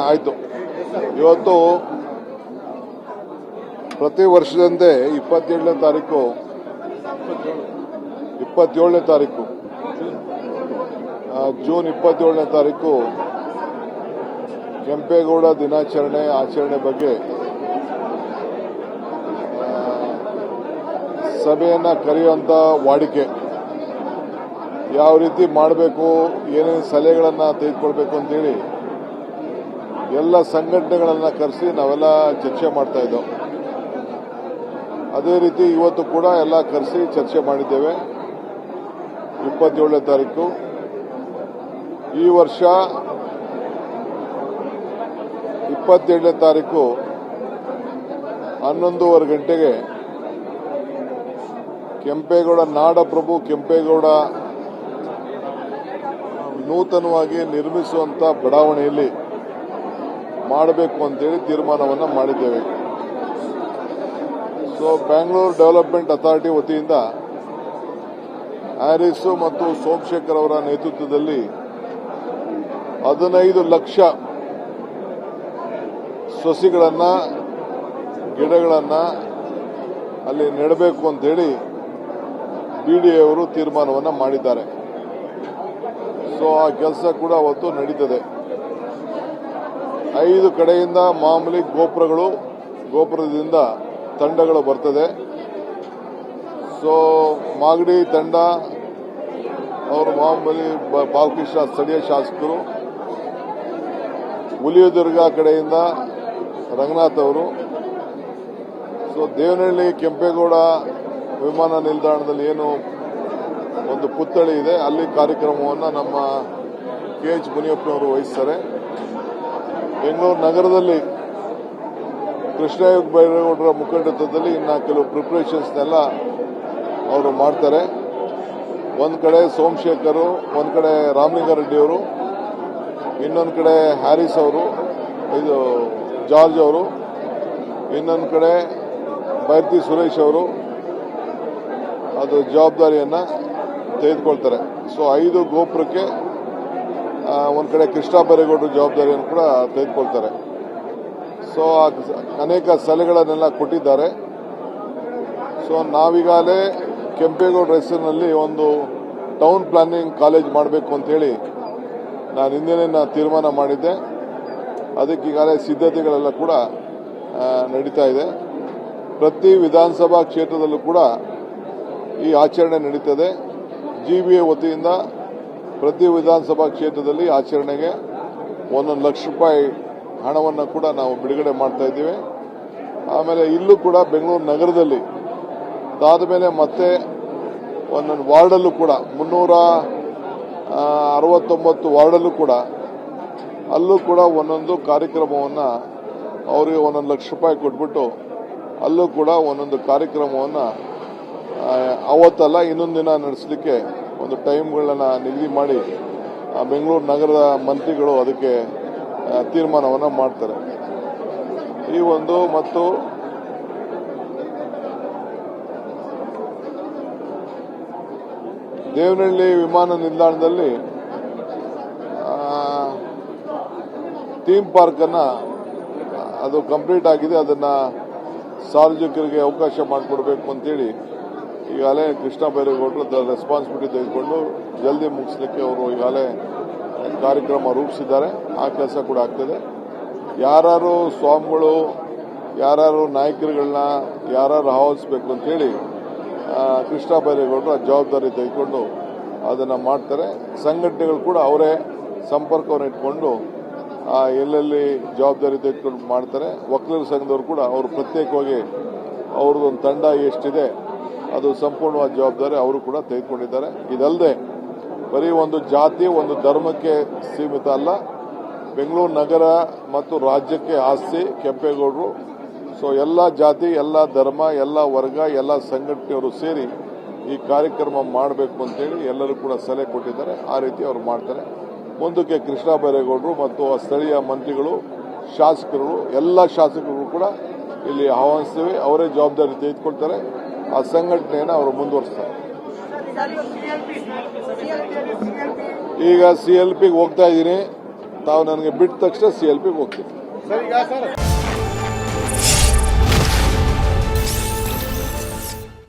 ಆಯಿತು. ಇವತ್ತು ಪ್ರತಿ ವರ್ಷದಂತೆ 27ನೇ ತಾರೀಕು ಜೂನ್ 27ನೇ ತಾರೀಕು ಕೆಂಪೇಗೌಡ ಆಚರಣೆ ಬಗ್ಗೆ ಸಭೆಯನ್ನ ಕರೆಯುವಂತ ವಾಡಿಕೆ. ಯಾವ ರೀತಿ ಮಾಡಬೇಕು, ಏನೇನು ಸಲಹೆಗಳನ್ನು ತೆಗೆದುಕೊಳ್ಬೇಕು ಅಂತೇಳಿ ಎಲ್ಲ ಸಂಘಟನೆಗಳನ್ನ ಕರೆಸಿ ನಾವೆಲ್ಲ ಚರ್ಚೆ ಮಾಡ್ತಾ ಇದ್ದೆವು. ಅದೇ ರೀತಿ ಇವತ್ತು ಕೂಡ ಎಲ್ಲ ಕರೆಸಿ ಚರ್ಚೆ ಮಾಡಿದ್ದೇವೆ. 27ನೇ ತಾರೀಕು ಈ ವರ್ಷ 27ನೇ ತಾರೀಕು 11:30 ಗಂಟೆಗೆ ಕೆಂಪೇಗೌಡ ನಾಡಪ್ರಭು ಕೆಂಪೇಗೌಡ ನೂತನವಾಗಿ ನಿರ್ಮಿಸುವಂತ ಬಡಾವಣೆಯಲ್ಲಿ ಮಾಡಬೇಕು ಅಂತೇಳಿ ತೀರ್ಮಾನವನ್ನು ಮಾಡಿದ್ದೇವೆ. ಸೊ ಬ್ಯಾಂಗ್ಳೂರು ಡೆವಲಪ್ಮೆಂಟ್ ಅಥಾರಿಟಿ ವತಿಯಿಂದ ಹ್ಯಾರಿಸ್ ಮತ್ತು ಸೋಮಶೇಖರ್ ಅವರ ನೇತೃತ್ವದಲ್ಲಿ 15 ಲಕ್ಷ ಸಸಿಗಳನ್ನ ಗಿಡಗಳನ್ನ ಅಲ್ಲಿ ನೆಡಬೇಕು ಅಂತೇಳಿ ಬಿಡಿಎ ಅವರು ತೀರ್ಮಾನವನ್ನು ಮಾಡಿದ್ದಾರೆ. ಸೊ ಆ ಕೆಲಸ ಕೂಡ ಅವತ್ತು ನಡೀತದೆ. 5 ಕಡೆಯಿಂದ ಮಾಮೂಲಿ ಗೋಪುರದಿಂದ ತಂಡಗಳು ಬರ್ತದೆ. ಸೊ ಮಾಗಡಿ ತಂಡ ಅವರು ಮಾಮೂಲಿ ಬಾಲಕೃಷ್ಣ ಸ್ಥಳೀಯ ಶಾಸಕರು, ಹುಲಿಯದುರ್ಗ ಕಡೆಯಿಂದ ರಂಗನಾಥ್ ಅವರು, ಸೊ ದೇವನಹಳ್ಳಿ ಕೆಂಪೇಗೌಡ ವಿಮಾನ ನಿಲ್ದಾಣದಲ್ಲಿ ಏನು ಒಂದು ಪುತ್ಥಳಿ ಇದೆ, ಅಲ್ಲಿ ಕಾರ್ಯಕ್ರಮವನ್ನು ನಮ್ಮ KH ಮುನಿಯಪ್ಪನವರು ವಹಿಸ್ತಾರೆ. ಬೆಂಗಳೂರು ನಗರದಲ್ಲಿ ಕೃಷ್ಣ ಬೈರೇಗೌಡರ ಮುಖಂಡತ್ವದಲ್ಲಿ ಇನ್ನು ಕೆಲವು ಪ್ರಿಪರೇಷನ್ಸ್ನೆಲ್ಲ ಅವರು ಮಾಡ್ತಾರೆ. ಒಂದು ಕಡೆ ಸೋಮಶೇಖರ್, ಒಂದು ಕಡೆ ರಾಮಲಿಂಗಾರೆಡ್ಡಿ ಅವರು, ಇನ್ನೊಂದು ಕಡೆ ಹ್ಯಾರಿಸ್ ಅವರು, ಇದು ಜಾರ್ಜ್ ಅವರು, ಇನ್ನೊಂದು ಕಡೆ ಬೈರ್ತಿ ಸುರೇಶ್ ಅವರು ಅದು ಜವಾಬ್ದಾರಿಯನ್ನ ತೆಗೆದುಕೊಳ್ತಾರೆ. ಸೊ 5 ಗೋಪುರಕ್ಕೆ ಒಂದು ಕಡೆ ಕೃಷ್ಣ ಬೈರೇಗೌಡರ ಜವಾಬ್ದಾರಿಯನ್ನು ಕೂಡ ತೆಗೆದುಕೊಳ್ತಾರೆ. ಸೊ ಅನೇಕ ಸಲಹೆಗಳನ್ನೆಲ್ಲ ಕೊಟ್ಟಿದ್ದಾರೆ. ಸೊ ನಾವೀಗಾಗಲೇ ಕೆಂಪೇಗೌಡರ ಹೆಸರಿನಲ್ಲಿ ಒಂದು ಟೌನ್ ಪ್ಲಾನಿಂಗ್ ಕಾಲೇಜ್ ಮಾಡಬೇಕು ಅಂತೇಳಿ ನಾನು ಹಿಂದಿನ ತೀರ್ಮಾನ ಮಾಡಿದ್ದೆ. ಅದಕ್ಕೀಗಾಗಲೇ ಸಿದ್ಧತೆಗಳೆಲ್ಲ ಕೂಡ ನಡೀತಾ ಇದೆ. ಪ್ರತಿ ವಿಧಾನಸಭಾ ಕ್ಷೇತ್ರದಲ್ಲೂ ಕೂಡ ಈ ಆಚರಣೆ ನಡೀತದೆ. GBA ವತಿಯಿಂದ ಪ್ರತಿ ವಿಧಾನಸಭಾ ಕ್ಷೇತ್ರದಲ್ಲಿ ಆಚರಣೆಗೆ 1 ಲಕ್ಷ ರೂಪಾಯಿ ಹಣವನ್ನು ಕೂಡ ನಾವು ಬಿಡುಗಡೆ ಮಾಡ್ತಾ ಇದ್ದೀವಿ. ಆಮೇಲೆ ಇಲ್ಲೂ ಕೂಡ ಬೆಂಗಳೂರು ನಗರದಲ್ಲಿ ಅದಾದ ಮೇಲೆ ಮತ್ತೆ ಒಂದೊಂದು ವಾರ್ಡಲ್ಲೂ ಕೂಡ 369 ವಾರ್ಡಲ್ಲೂ ಕೂಡ ಅಲ್ಲೂ ಕೂಡ ಒಂದೊಂದು ಕಾರ್ಯಕ್ರಮವನ್ನು ಅವರಿಗೆ 1 ಲಕ್ಷ ರೂಪಾಯಿ ಕೊಟ್ಬಿಟ್ಟು ಅಲ್ಲೂ ಕೂಡ ಒಂದೊಂದು ಕಾರ್ಯಕ್ರಮವನ್ನು ಅವತ್ತಲ್ಲ ಇನ್ನೊಂದು ದಿನ ನಡೆಸಲಿಕ್ಕೆ ಒಂದು ಟೈಮ್ಗಳನ್ನ ನಿಗದಿ ಮಾಡಿ ಬೆಂಗಳೂರು ನಗರದ ಮಂತ್ರಿಗಳು ಅದಕ್ಕೆ ತೀರ್ಮಾನವನ್ನು ಮಾಡ್ತಾರೆ. ಈ ಒಂದು ಮತ್ತು ದೇವನಹಳ್ಳಿ ವಿಮಾನ ನಿಲ್ದಾಣದಲ್ಲಿ ಥೀಮ್ ಪಾರ್ಕ್ ಅನ್ನ ಅದು ಕಂಪ್ಲೀಟ್ ಆಗಿದೆ. ಅದನ್ನ ಸಾರ್ವಜನಿಕರಿಗೆ ಅವಕಾಶ ಮಾಡಿಕೊಡ್ಬೇಕು ಅಂತೇಳಿ ಈಗಾಗಲೇ ಕೃಷ್ಣ ಬೈರೇಗೌಡರು ರೆಸ್ಪಾನ್ಸಿಬಿಲಿಟಿ ತೆಗೆದುಕೊಂಡು ಜಲ್ದಿ ಮುಗಿಸ್ಲಿಕ್ಕೆ ಅವರು ಈಗಾಗಲೇ ಕಾರ್ಯಕ್ರಮ ರೂಪಿಸಿದ್ದಾರೆ. ಆ ಕೆಲಸ ಕೂಡ ಆಗ್ತದೆ. ಯಾರು ಸ್ವಾಮಿಗಳು, ಯಾರು ನಾಯಕರುಗಳನ್ನ ಯಾರು ಆಹ್ವಾನಿಸಬೇಕು ಅಂತೇಳಿ ಕೃಷ್ಣ ಬೈರೇಗೌಡರು ಆ ಜವಾಬ್ದಾರಿ ತೆಗೆದುಕೊಂಡು ಅದನ್ನು ಮಾಡ್ತಾರೆ. ಸಂಘಟನೆಗಳು ಕೂಡ ಅವರೇ ಸಂಪರ್ಕವನ್ನು ಇಟ್ಕೊಂಡು ಎಲ್ಲೆಲ್ಲಿ ಜವಾಬ್ದಾರಿ ತೆಗೆದುಕೊಂಡು ಮಾಡ್ತಾರೆ. ವಕೀಲರ ಸಂಘದವರು ಕೂಡ ಅವರು ಪ್ರತ್ಯೇಕವಾಗಿ ಅವ್ರದ್ದೊಂದು ತಂಡ ಎಷ್ಟಿದೆ ಅದು ಸಂಪೂರ್ಣವಾದ ಜವಾಬ್ದಾರಿ ಅವರು ಕೂಡ ತೆಗೆದುಕೊಂಡಿದ್ದಾರೆ. ಇದಲ್ಲದೆ ಬರೀ ಒಂದು ಜಾತಿ ಒಂದು ಧರ್ಮಕ್ಕೆ ಸೀಮಿತ ಅಲ್ಲ, ಬೆಂಗಳೂರು ನಗರ ಮತ್ತು ರಾಜ್ಯಕ್ಕೆ ಆಸ್ತಿ ಕೆಂಪೇಗೌಡರು. ಸೊ ಎಲ್ಲ ಜಾತಿ, ಎಲ್ಲ ಧರ್ಮ, ಎಲ್ಲ ವರ್ಗ, ಎಲ್ಲ ಸಂಘಟನೆಯವರು ಸೇರಿ ಈ ಕಾರ್ಯಕ್ರಮ ಮಾಡಬೇಕು ಅಂತೇಳಿ ಎಲ್ಲರೂ ಕೂಡ ಸಲಹೆ ಕೊಟ್ಟಿದ್ದಾರೆ. ಆ ರೀತಿ ಅವರು ಮಾಡ್ತಾರೆ. ಮುಂದಕ್ಕೆ ಕೃಷ್ಣ ಬೈರೇಗೌಡರು ಮತ್ತು ಸ್ಥಳೀಯ ಮಂತ್ರಿಗಳು, ಶಾಸಕರು, ಎಲ್ಲ ಶಾಸಕರು ಕೂಡ ಇಲ್ಲಿ ಆಹ್ವಾನಿಸ್ತೀವಿ. ಅವರೇ ಜವಾಬ್ದಾರಿ ತೆಗೆದುಕೊಳ್ತಾರೆ. ಆ ಸಂಘಟನೆಯನ್ನು ಅವರು ಮುಂದುವರಿಸ್ತಾರೆ. ಈಗ CLPಗೆ ಹೋಗ್ತಾ ಇದ್ದೀನಿ. ತಾವು ನನಗೆ ಬಿಟ್ಟ ತಕ್ಷಣ CLP ಗೆ ಹೋಗ್ತೀನಿ. ಸರ್ ಈಗ ಸರ್